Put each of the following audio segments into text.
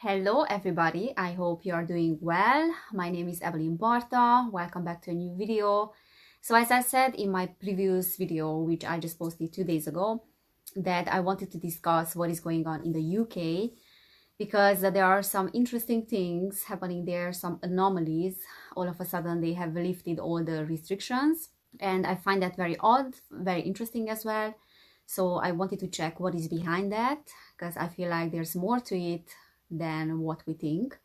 Hello everybody, I hope you are doing well. My name is Evelyn Barta. Welcome back to a new video. So as I said in my previous video, which I just posted 2 days ago, that I wanted to discuss what is going on in the UK because there are some interesting things happening there, some anomalies. All of a sudden they have lifted all the restrictions and I find that very odd, very interesting as well. So I wanted to check what is behind that because I feel like there's more to it than what we think.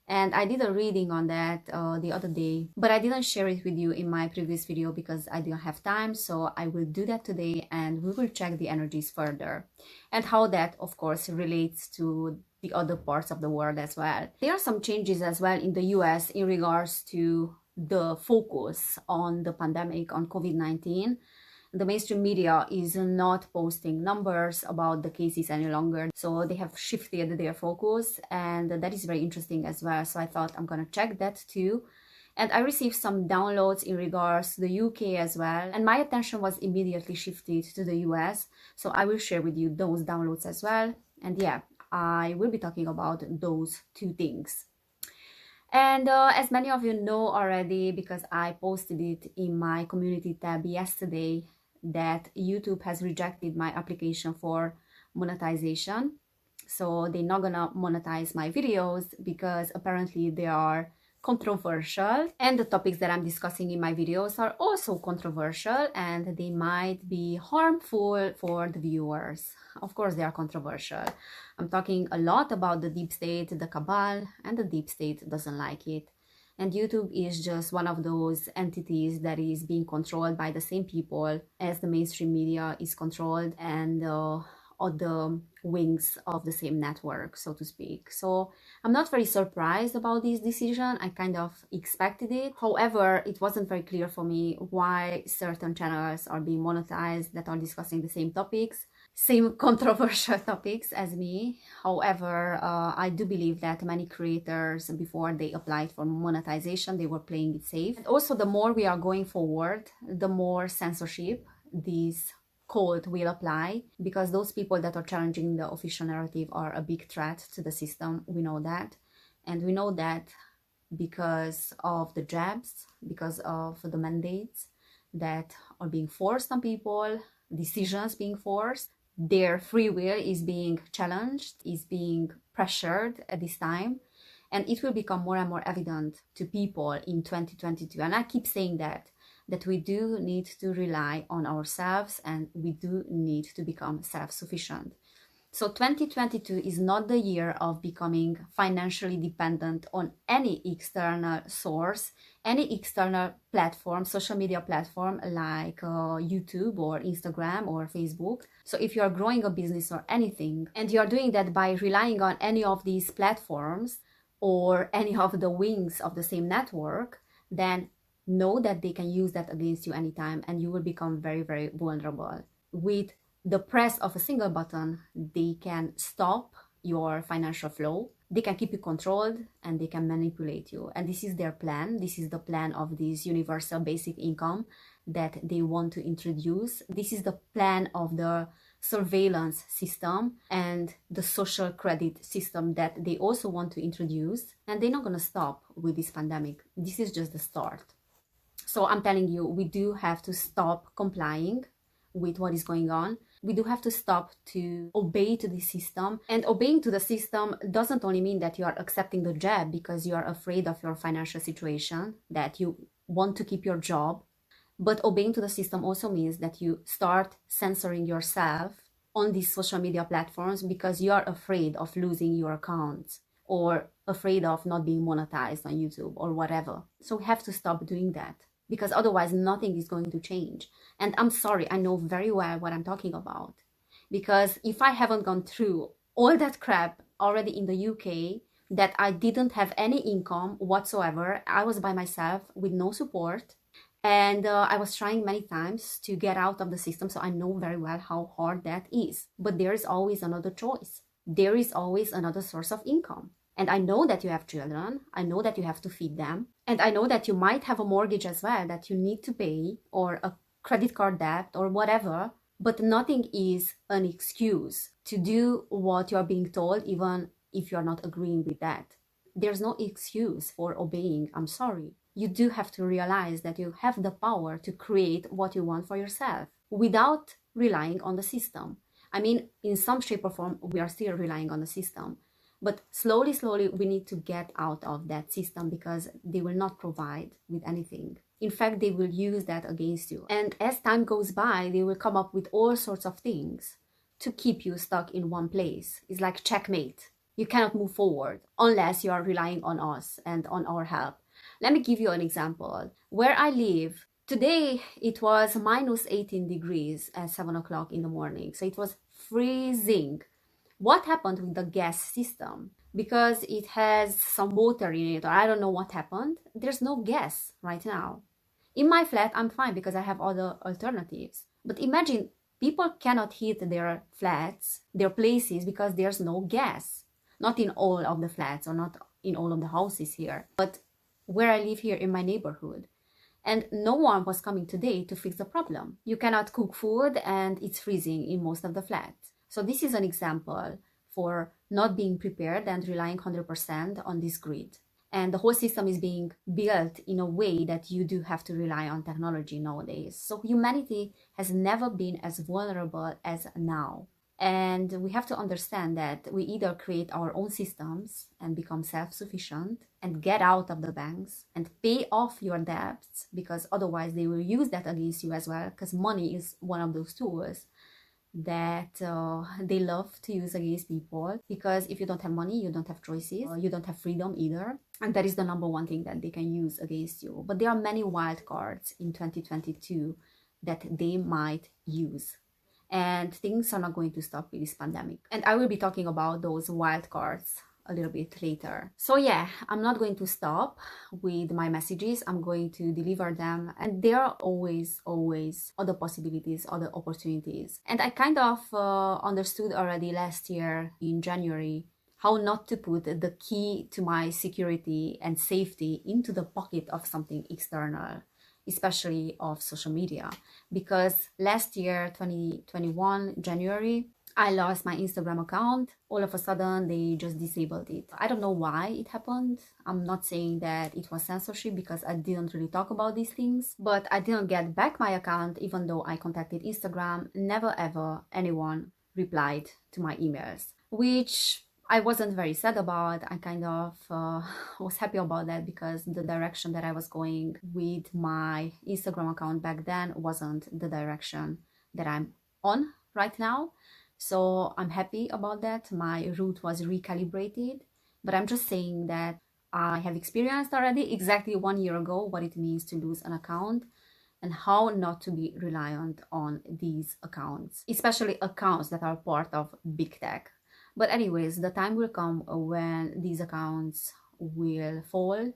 And I did a reading on that the other day, but I didn't share it with you in my previous video because I didn't have time. So I will do that today and we will check the energies further and how that, of course, relates to the other parts of the world as well. There are some changes as well in the US in regards to the focus on the pandemic, on COVID-19. The mainstream media is not posting numbers about the cases any longer. So they have shifted their focus and that is very interesting as well. So I thought I'm gonna check that too. And I received some downloads in regards to the UK as well. And my attention was immediately shifted to the US. So I will share with you those downloads as well. And yeah, I will be talking about those two things. And as many of you know already, because I posted it in my community tab yesterday, that YouTube has rejected my application for monetization. So they're not gonna monetize my videos because apparently they are controversial, and the topics that I'm discussing in my videos are also controversial and they might be harmful for the viewers. Of course they are controversial. I'm talking a lot about the deep state, the cabal, and the deep state doesn't like it. And YouTube is just one of those entities that is being controlled by the same people as the mainstream media is controlled, and or the wings of the same network, so to speak. So I'm not very surprised about this decision. I kind of expected it. However, it wasn't very clear for me why certain channels are being monetized that are discussing the same topics, same controversial topics as me. However, I do believe that many creators, before they applied for monetization, they were playing it safe. And also, the more we are going forward, the more censorship these code will apply, because those people that are challenging the official narrative are a big threat to the system. We know that. And we know that because of the jabs, because of the mandates that are being forced on people, decisions being forced, their free will is being challenged, is being pressured at this time. And it will become more and more evident to people in 2022. And I keep saying that we do need to rely on ourselves and we do need to become self-sufficient. So 2022 is not the year of becoming financially dependent on any external source, any external platform, social media platform like YouTube or Instagram or Facebook. So if you are growing a business or anything and you are doing that by relying on any of these platforms or any of the wings of the same network, then know that they can use that against you anytime and you will become very, very vulnerable. With the press of a single button, they can stop your financial flow, they can keep you controlled, and they can manipulate you. And this is their plan. This is the plan of this universal basic income that they want to introduce. This is the plan of the surveillance system and the social credit system that they also want to introduce. And they're not going to stop with this pandemic. This is just the start. So I'm telling you, we do have to stop complying with what is going on. We do have to stop to obey to the system. And obeying to the system doesn't only mean that you are accepting the jab because you are afraid of your financial situation, that you want to keep your job. But obeying to the system also means that you start censoring yourself on these social media platforms because you are afraid of losing your accounts or afraid of not being monetized on YouTube or whatever. So we have to stop doing that, because otherwise nothing is going to change. And I'm sorry, I know very well what I'm talking about. Because if I haven't gone through all that crap already in the UK, that I didn't have any income whatsoever, I was by myself with no support, and I was trying many times to get out of the system, so I know very well how hard that is. But there is always another choice. There is always another source of income. And I know that you have children, I know that you have to feed them, and I know that you might have a mortgage as well that you need to pay, or a credit card debt or whatever, but nothing is an excuse to do what you're being told, even if you're not agreeing with that. There's no excuse for obeying. I'm sorry. You do have to realize that you have the power to create what you want for yourself without relying on the system. I mean, in some shape or form, we are still relying on the system. But slowly, slowly, we need to get out of that system because they will not provide with anything. In fact, they will use that against you. And as time goes by, they will come up with all sorts of things to keep you stuck in one place. It's like checkmate. You cannot move forward unless you are relying on us and on our help. Let me give you an example. Where I live, today it was minus 18 degrees at 7 o'clock in the morning. So it was freezing. What happened with the gas system? Because it has some water in it, or I don't know what happened, there's no gas right now. In my flat, I'm fine because I have other alternatives. But imagine people cannot heat their flats, their places, because there's no gas. Not in all of the flats or not in all of the houses here, but where I live here in my neighborhood. And no one was coming today to fix the problem. You cannot cook food and it's freezing in most of the flats. So this is an example for not being prepared and relying 100% on this grid. And the whole system is being built in a way that you do have to rely on technology nowadays. So humanity has never been as vulnerable as now. And we have to understand that we either create our own systems and become self-sufficient and get out of the banks and pay off your debts, because otherwise they will use that against you as well, because money is one of those tools that they love to use against people. Because if you don't have money, you don't have choices, you don't have freedom either, and that is the number one thing that they can use against you. But there are many wild cards in 2022 that they might use, and things are not going to stop with this pandemic. And I will be talking about those wild cards a little bit later. So yeah, I'm not going to stop with my messages. I'm going to deliver them, and there are always other possibilities, other opportunities. And I kind of understood already last year in January how not to put the key to my security and safety into the pocket of something external, especially of social media. Because last year, 2021, January, I lost my Instagram account. All of a sudden, they just disabled it. I don't know why it happened. I'm not saying that it was censorship because I didn't really talk about these things, but I didn't get back my account even though I contacted Instagram. Never ever anyone replied to my emails, which I wasn't very sad about. I kind of was happy about that because the direction that I was going with my Instagram account back then wasn't the direction that I'm on right now. So I'm happy about that. My route was recalibrated, but I'm just saying that I have experienced already exactly 1 year ago what it means to lose an account and how not to be reliant on these accounts, especially accounts that are part of big tech. But anyways, the time will come when these accounts will fall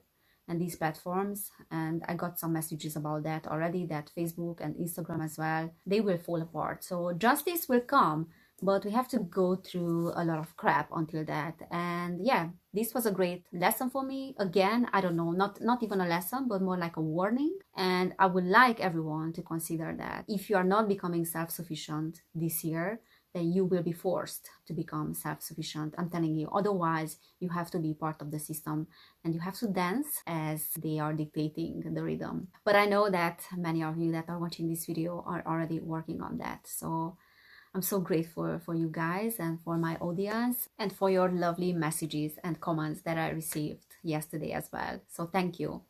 and these platforms, and I got some messages about that already, that Facebook and Instagram as well, they will fall apart. So justice will come, but we have to go through a lot of crap until that. And yeah, this was a great lesson for me. Again, I don't know, not even a lesson, but more like a warning. And I would like everyone to consider that if you are not becoming self-sufficient this year, then you will be forced to become self-sufficient. I'm telling you, otherwise you have to be part of the system and you have to dance as they are dictating the rhythm. But I know that many of you that are watching this video are already working on that. So I'm so grateful for you guys and for my audience and for your lovely messages and comments that I received yesterday as well. So thank you.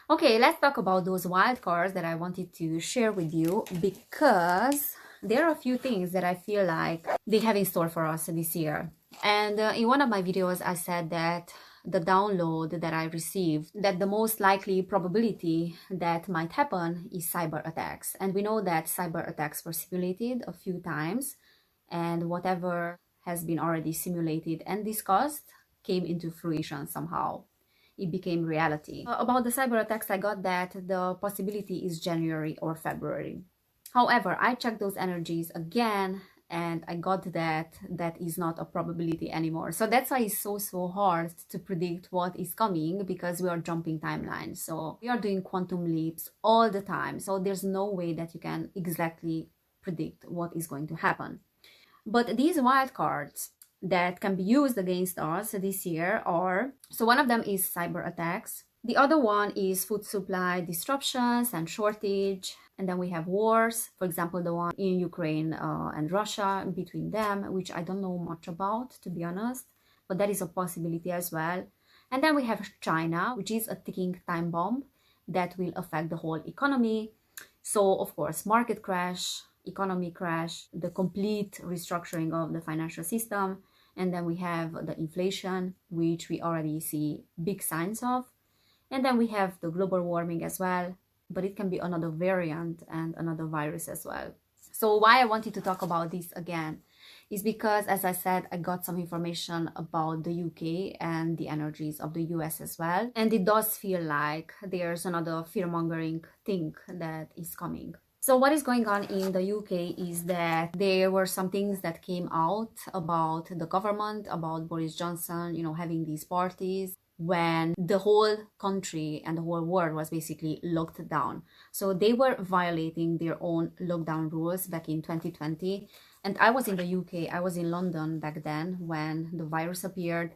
Okay, let's talk about those wild cards that I wanted to share with you, because there are a few things that I feel like they have in store for us this year. And in one of my videos, I said that the download that I received, that the most likely probability that might happen is cyber attacks. And we know that cyber attacks were simulated a few times, and whatever has been already simulated and discussed came into fruition somehow. It became reality. About the cyber attacks, I got that the possibility is January or February. However, I checked those energies again and I got that that is not a probability anymore. So that's why it's so hard to predict what is coming, because we are jumping timelines. So we are doing quantum leaps all the time. So there's no way that you can exactly predict what is going to happen. But these wild cards, that can be used against us this year are, so one of them is cyber attacks. The other one is food supply disruptions and shortage. And then we have wars, for example, the one in Ukraine and Russia, between them, which I don't know much about, to be honest, but that is a possibility as well. And then we have China, which is a ticking time bomb that will affect the whole economy. So, of course, market crash, economy crash, the complete restructuring of the financial system. And then we have the inflation, which we already see big signs of. And then we have the global warming as well, but it can be another variant and another virus as well. So why I wanted to talk about this again is because, as I said, I got some information about the UK and the energies of the US as well. And it does feel like there's another fear-mongering thing that is coming. So what is going on in the UK is that there were some things that came out about the government, about Boris Johnson, having these parties when the whole country and the whole world was basically locked down. So they were violating their own lockdown rules back in 2020. And I was in the UK, I was in London back then when the virus appeared,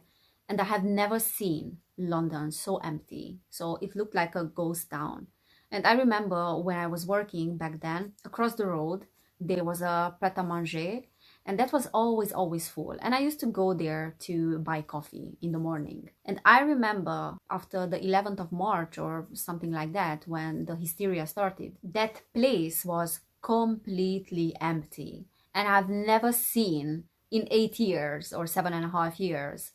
and I have never seen London so empty. So it looked like a ghost town. And I remember when I was working back then, across the road, there was a pret-a-manger, and that was always full. And I used to go there to buy coffee in the morning. And I remember after the 11th of March or something like that, when the hysteria started, that place was completely empty. And I've never seen in 8 years or 7.5 years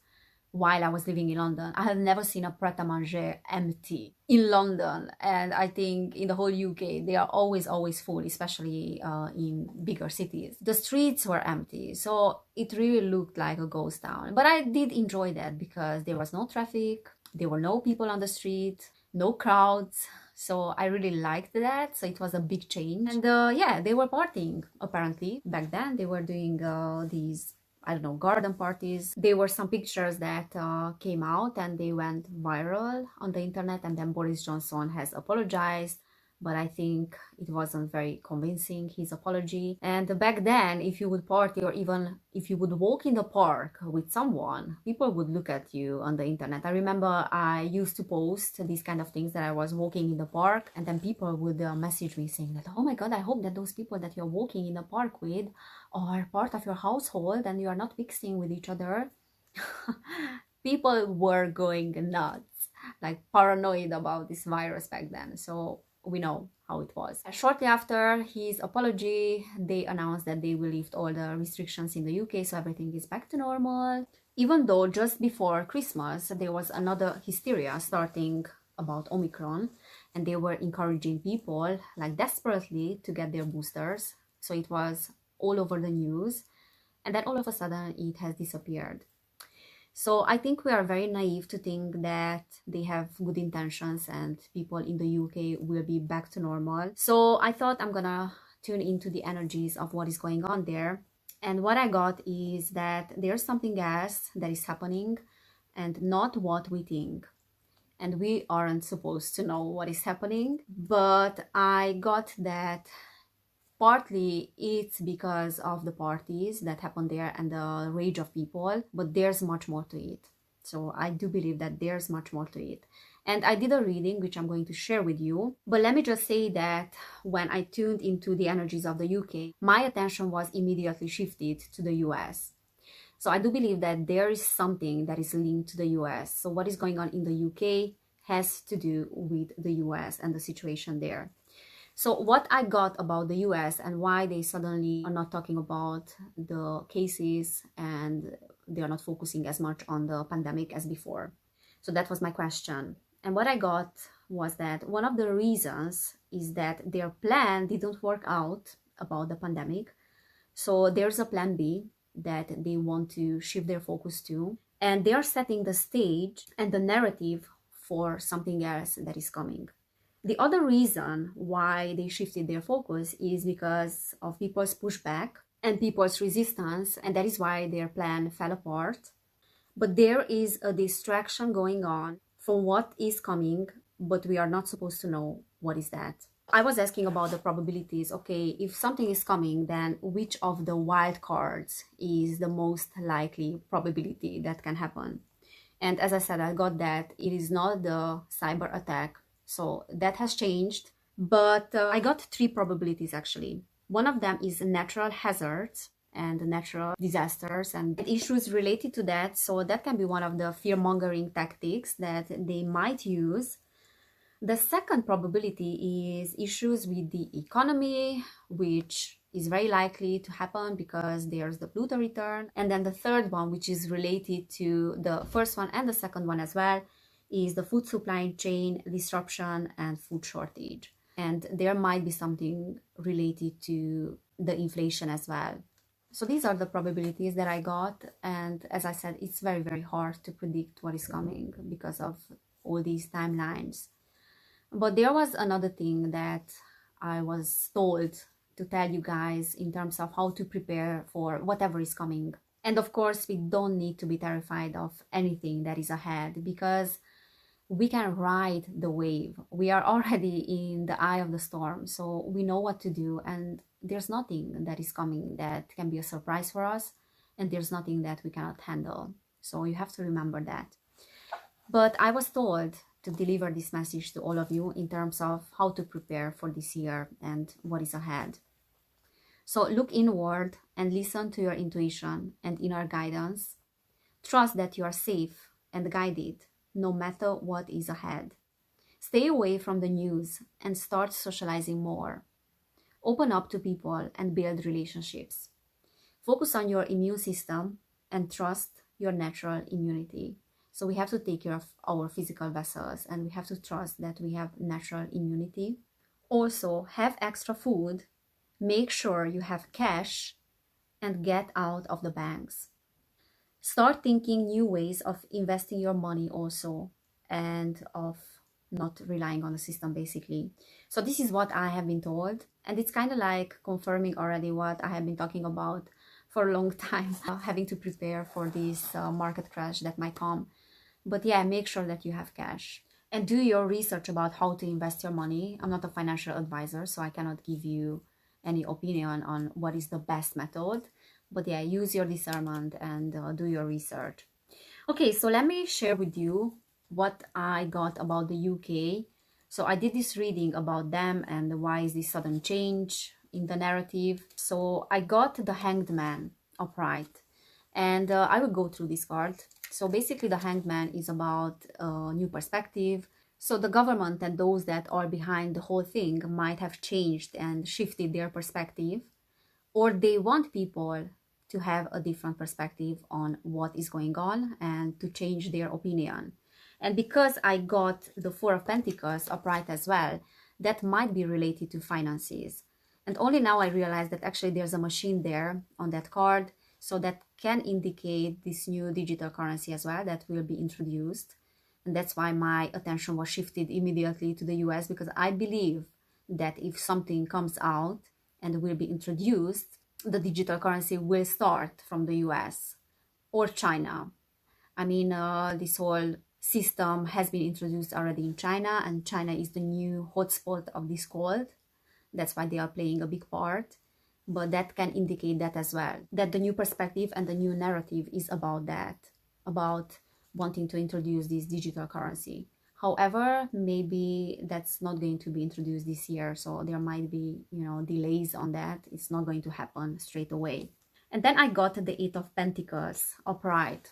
while I was living in London, I have never seen a pret-a-manger empty in London. And I think in the whole UK, they are always full, especially in bigger cities. The streets were empty, so it really looked like a ghost town. But I did enjoy that because there was no traffic, there were no people on the street, no crowds. So I really liked that. So it was a big change. And yeah, they were partying, apparently. Back then, they were doing these, I don't know, garden parties. There were some pictures that came out and they went viral on the internet, and then Boris Johnson has apologized, but I think it wasn't very convincing, his apology. And back then, if you would party or even if you would walk in the park with someone, people would look at you on the internet. I remember I used to post these kind of things that I was walking in the park, and then people would message me saying that, oh my God, I hope that those people that you're walking in the park with are part of your household and you are not mixing with each other. People were going nuts, like paranoid about this virus back then. So we know how it was. Shortly after his apology, they announced that they will lift all the restrictions in the UK, so everything is back to normal. Even though just before Christmas, there was another hysteria starting about Omicron, and they were encouraging people like desperately to get their boosters. So it was all over the news, and then all of a sudden it has disappeared. So I think we are very naive to think that they have good intentions and people in the UK will be back to normal. So I thought I'm gonna tune into the energies of what is going on there. And what I got is that there's something else that is happening and not what we think. And we aren't supposed to know what is happening, but I got that partly it's because of the parties that happen there and the rage of people, but there's much more to it. So I do believe that there's much more to it. And I did a reading, which I'm going to share with you. But let me just say that when I tuned into the energies of the UK, my attention was immediately shifted to the US. So I do believe that there is something that is linked to the US. So what is going on in the UK has to do with the US and the situation there. So what I got about the US and why they suddenly are not talking about the cases and they are not focusing as much on the pandemic as before. So that was my question. And what I got was that one of the reasons is that their plan didn't work out about the pandemic. So there's a plan B that they want to shift their focus to. And they are setting the stage and the narrative for something else that is coming. The other reason why they shifted their focus is because of people's pushback and people's resistance, and that is why their plan fell apart. But there is a distraction going on from what is coming, but we are not supposed to know what is that. I was asking about the probabilities. Okay, if something is coming, then which of the wild cards is the most likely probability that can happen? And as I said, I got that it is not the cyber attack. So that has changed. But I got three probabilities actually. One of them is natural hazards and natural disasters and issues related to that. So that can be one of the fear mongering tactics that they might use. The second probability is issues with the economy, which is very likely to happen because there's the Pluto return. And then the third one, which is related to the first one and the second one as well, is the food supply chain disruption and food shortage. And there might be something related to the inflation as well. So these are the probabilities that I got. And as I said, it's very, very hard to predict what is coming because of all these timelines. But there was another thing that I was told to tell you guys in terms of how to prepare for whatever is coming. And of course, we don't need to be terrified of anything that is ahead because we can ride the wave. We are already in the eye of the storm, so we know what to do, and there's nothing that is coming that can be a surprise for us, and there's nothing that we cannot handle. So you have to remember that. But I was told to deliver this message to all of you in terms of how to prepare for this year and what is ahead. So look inward and listen to your intuition and inner guidance. Trust that you are safe and guided no matter what is ahead. Stay away from the news and start socializing more. Open up to people and build relationships. Focus on your immune system and trust your natural immunity. So we have to take care of our physical vessels and we have to trust that we have natural immunity. Also, have extra food, make sure you have cash, and get out of the banks. Start thinking new ways of investing your money also and of not relying on the system basically. So this is what I have been told, and it's kind of like confirming already what I have been talking about for a long time, having to prepare for this market crash that might come. But yeah, make sure that you have cash and do your research about how to invest your money. I'm not a financial advisor, so I cannot give you any opinion on what is the best method. But yeah, use your discernment and do your research. Okay, so let me share with you what I got about the UK. So I did this reading about them and why is this sudden change in the narrative. So I got the Hanged Man upright, and I will go through this card. So basically the Hanged Man is about a new perspective. So the government and those that are behind the whole thing might have changed and shifted their perspective, or they want people to have a different perspective on what is going on and to change their opinion. And because I got the Four of Pentacles upright as well, that might be related to finances. And only now I realize that actually there's a machine there on that card. So that can indicate this new digital currency as well that will be introduced. And that's why my attention was shifted immediately to the US, because I believe that if something comes out and will be introduced, the digital currency will start from the US or China. I mean, this whole system has been introduced already in China, and China is the new hotspot of this cold. That's why they are playing a big part. But that can indicate that as well, that the new perspective and the new narrative is about that, about wanting to introduce this digital currency. However, maybe that's not going to be introduced this year, so there might be, delays on that. It's not going to happen straight away. And then I got the Eight of Pentacles upright.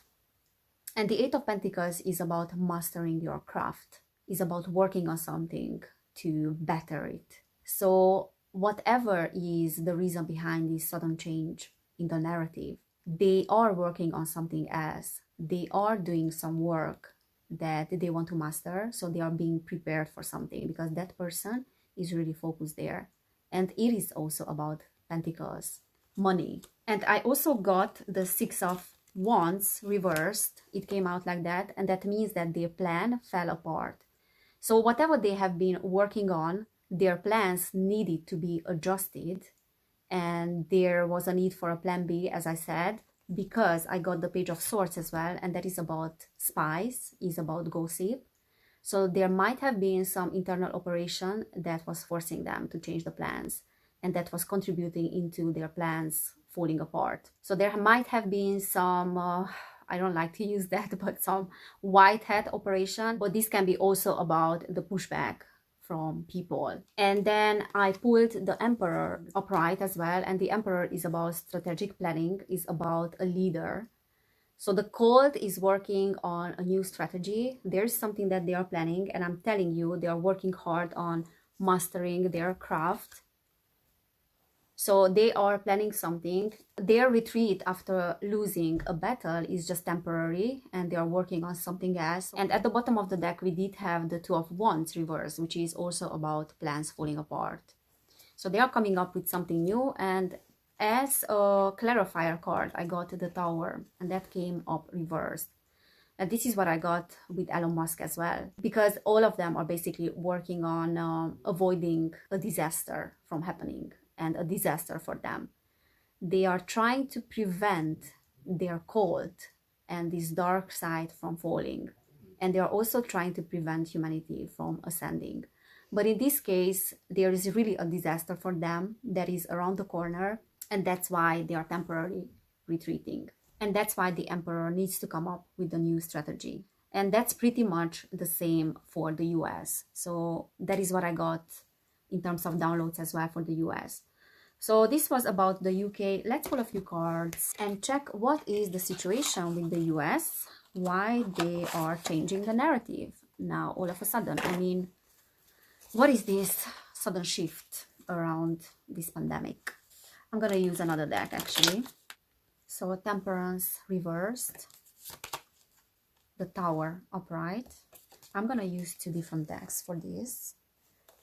And the Eight of Pentacles is about mastering your craft, is about working on something to better it. So whatever is the reason behind this sudden change in the narrative, they are working on something else. They are doing some work that they want to master. So they are being prepared for something because that person is really focused there. And it is also about Pentacles, money. And I also got the Six of Wands reversed. It came out like that. And that means that their plan fell apart. So whatever they have been working on, their plans needed to be adjusted, and there was a need for a plan B, as I said, because I got the Page of Swords as well, and that is about spies, is about gossip. So there might have been some internal operation that was forcing them to change the plans, and that was contributing into their plans falling apart. So there might have been some, I don't like to use that, but some white hat operation, but this can be also about the pushback from people. And then I pulled the Emperor upright as well, and the Emperor is about strategic planning, is about a leader. So the cult is working on a new strategy. There's something that they are planning, and I'm telling you, they are working hard on mastering their craft. So they are planning something. Their retreat after losing a battle is just temporary, and they are working on something else. And at the bottom of the deck, we did have the Two of Wands reverse, which is also about plans falling apart. So they are coming up with something new, and as a clarifier card, I got the Tower, and that came up reversed. And this is what I got with Elon Musk as well, because all of them are basically working on avoiding a disaster from happening, and a disaster for them. They are trying to prevent their cult and this dark side from falling. And they are also trying to prevent humanity from ascending. But in this case, there is really a disaster for them that is around the corner. And that's why they are temporarily retreating. And that's why the Emperor needs to come up with a new strategy. And that's pretty much the same for the US. So that is what I got in terms of downloads as well for the US. So this was about the UK. Let's pull a few cards and check what is the situation with the US, why they are changing the narrative now all of a sudden. I mean, what is this sudden shift around this pandemic? I'm going to use another deck actually. So Temperance reversed, the Tower upright. I'm going to use two different decks for this.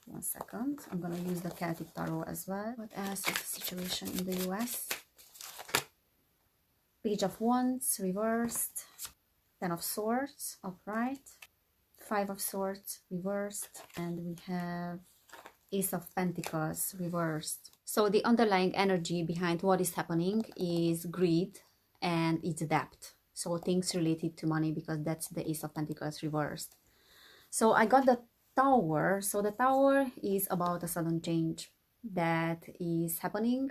1 second. I'm going to use the Celtic Tarot as well. What else is the situation in the US? Page of Wands reversed. 10 of Swords upright. 5 of Swords reversed. And we have Ace of Pentacles reversed. So the underlying energy behind what is happening is greed and it's debt. So things related to money, because that's the Ace of Pentacles reversed. So I got the Tower. So the Tower is about a sudden change that is happening.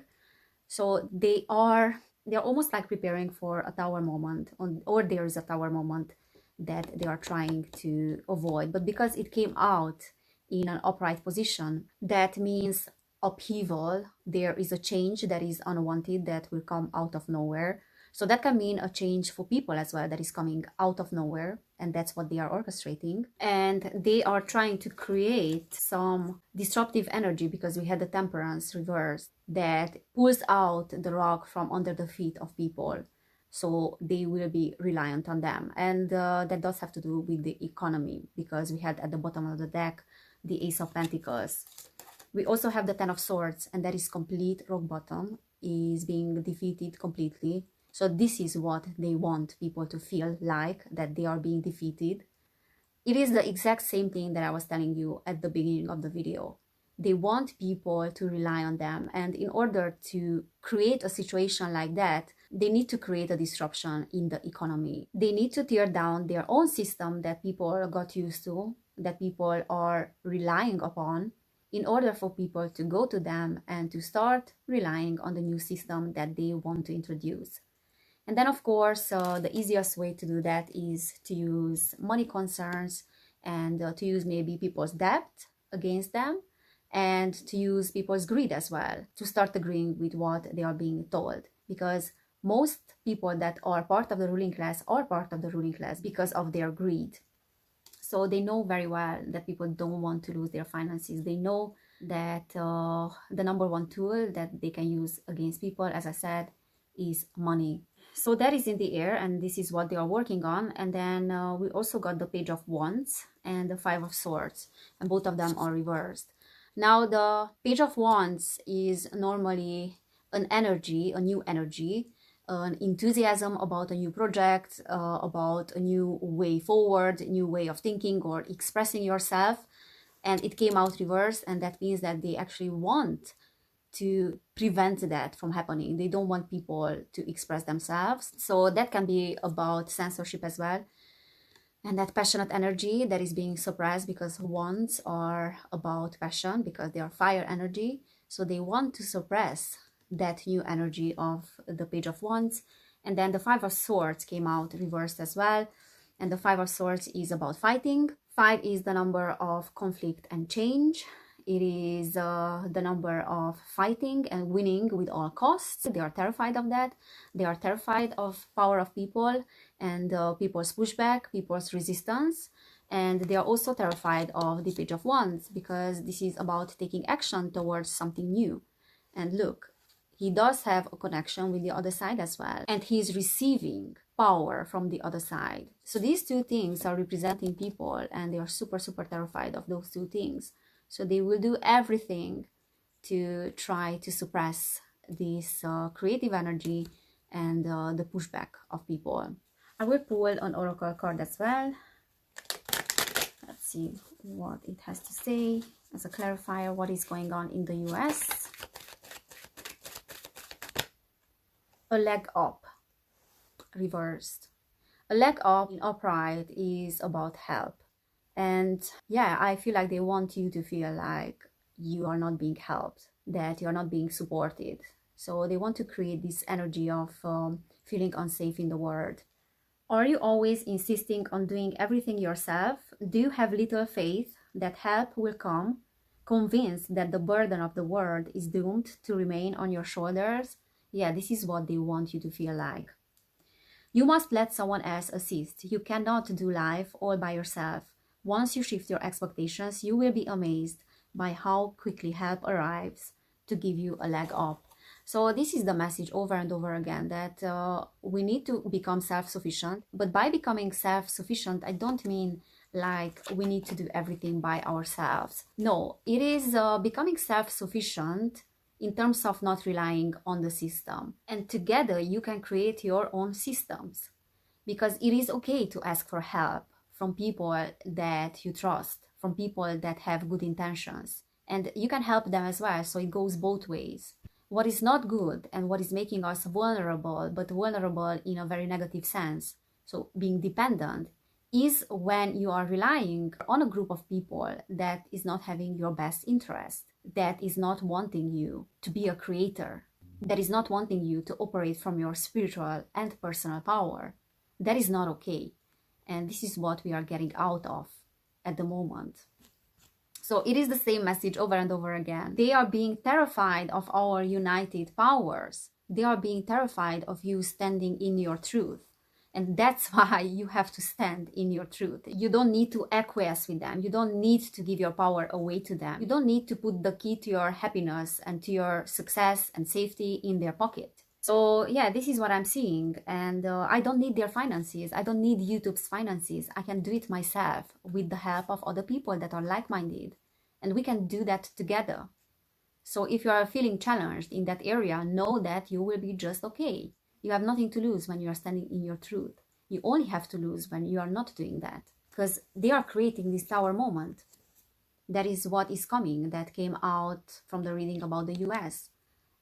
So they're almost like preparing for a Tower moment, or there is a Tower moment that they are trying to avoid. But because it came out in an upright position, that means upheaval. There is a change that is unwanted that will come out of nowhere. So that can mean a change for people as well that is coming out of nowhere, and that's what they are orchestrating. And they are trying to create some disruptive energy, because we had the Temperance reverse that pulls out the rug from under the feet of people. So they will be reliant on them. And that does have to do with the economy, because we had at the bottom of the deck the Ace of Pentacles. We also have the 10 of Swords, and that is complete rock bottom, is being defeated completely. So this is what they want people to feel like, that they are being defeated. It is the exact same thing that I was telling you at the beginning of the video. They want people to rely on them. And in order to create a situation like that, they need to create a disruption in the economy. They need to tear down their own system that people got used to, that people are relying upon, in order for people to go to them and to start relying on the new system that they want to introduce. And then, of course, the easiest way to do that is to use money concerns, and to use maybe people's debt against them, and to use people's greed as well, to start agreeing with what they are being told. Because most people that are part of the ruling class are part of the ruling class because of their greed. So they know very well that people don't want to lose their finances. They know that the number one tool that they can use against people, as I said, is money. So that is in the air, and this is what they are working on. And then we also got the Page of Wands and the 5 of Swords, and both of them are reversed. Now the Page of Wands is normally an energy, a new energy, an enthusiasm about a new project, about a new way forward, a new way of thinking or expressing yourself. And it came out reversed, and that means that they actually want to prevent that from happening. They don't want people to express themselves. So that can be about censorship as well. And that passionate energy that is being suppressed because wands are about passion, because they are fire energy. So they want to suppress that new energy of the page of wands. And then the five of swords came out reversed as well. And the five of swords is about fighting. Five is the number of conflict and change. It is the number of fighting and winning with all costs. They are terrified of that. They are terrified of power of people and people's pushback, people's resistance. And they are also terrified of the page of wands, because this is about taking action towards something new. And look, he does have a connection with the other side as well. And he's receiving power from the other side. So these two things are representing people, and they are super, super terrified of those two things. So they will do everything to try to suppress this creative energy and the pushback of people. I will pull an oracle card as well. Let's see what it has to say as a clarifier, what is going on in the US. A leg up, reversed. A leg up in upright is about help. And yeah, I feel like they want you to feel like you are not being helped, that you are not being supported. So they want to create this energy of feeling unsafe in the world. Are you always insisting on doing everything yourself? Do you have little faith that help will come? Convinced that the burden of the world is doomed to remain on your shoulders? Yeah, this is what they want you to feel like. You must let someone else assist. You cannot do life all by yourself. Once you shift your expectations, you will be amazed by how quickly help arrives to give you a leg up. So this is the message over and over again, that we need to become self-sufficient. But by becoming self-sufficient, I don't mean like we need to do everything by ourselves. No, it is becoming self-sufficient in terms of not relying on the system. And together you can create your own systems, because it is okay to ask for help from people that you trust, from people that have good intentions. And you can help them as well, so it goes both ways. What is not good and what is making us vulnerable, but vulnerable in a very negative sense, so being dependent, is when you are relying on a group of people that is not having your best interest, that is not wanting you to be a creator, that is not wanting you to operate from your spiritual and personal power. That is not okay. And this is what we are getting out of at the moment. So it is the same message over and over again. They are being terrified of our united powers. They are being terrified of you standing in your truth. And that's why you have to stand in your truth. You don't need to acquiesce with them. You don't need to give your power away to them. You don't need to put the key to your happiness and to your success and safety in their pocket. So yeah, this is what I'm seeing. And I don't need their finances. I don't need YouTube's finances. I can do it myself with the help of other people that are like-minded. And we can do that together. So if you are feeling challenged in that area, know that you will be just okay. You have nothing to lose when you are standing in your truth. You only have to lose when you are not doing that. Because they are creating this tower moment. That is what is coming, that came out from the reading about the US.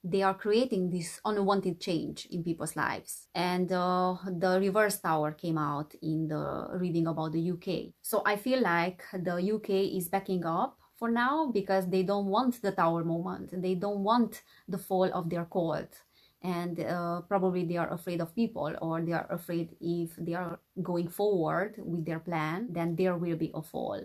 They are creating this unwanted change in people's lives. And the reverse tower came out in the reading about the UK. So I feel like the UK is backing up for now, because they don't want the tower moment. They don't want the fall of their cult. And probably they are afraid of people, or they are afraid if they are going forward with their plan, then there will be a fall.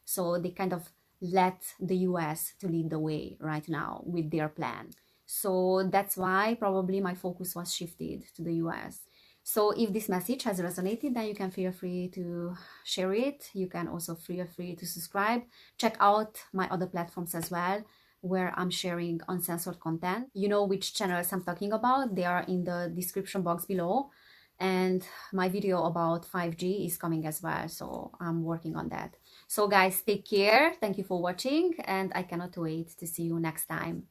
So they kind of let the US to lead the way right now with their plan. So that's why probably my focus was shifted to the US. So if this message has resonated, then you can feel free to share it. You can also feel free to subscribe. Check out my other platforms as well, where I'm sharing uncensored content. You know which channels I'm talking about. They are in the description box below. And my video about 5G is coming as well. So I'm working on that. So guys, take care. Thank you for watching. And I cannot wait to see you next time.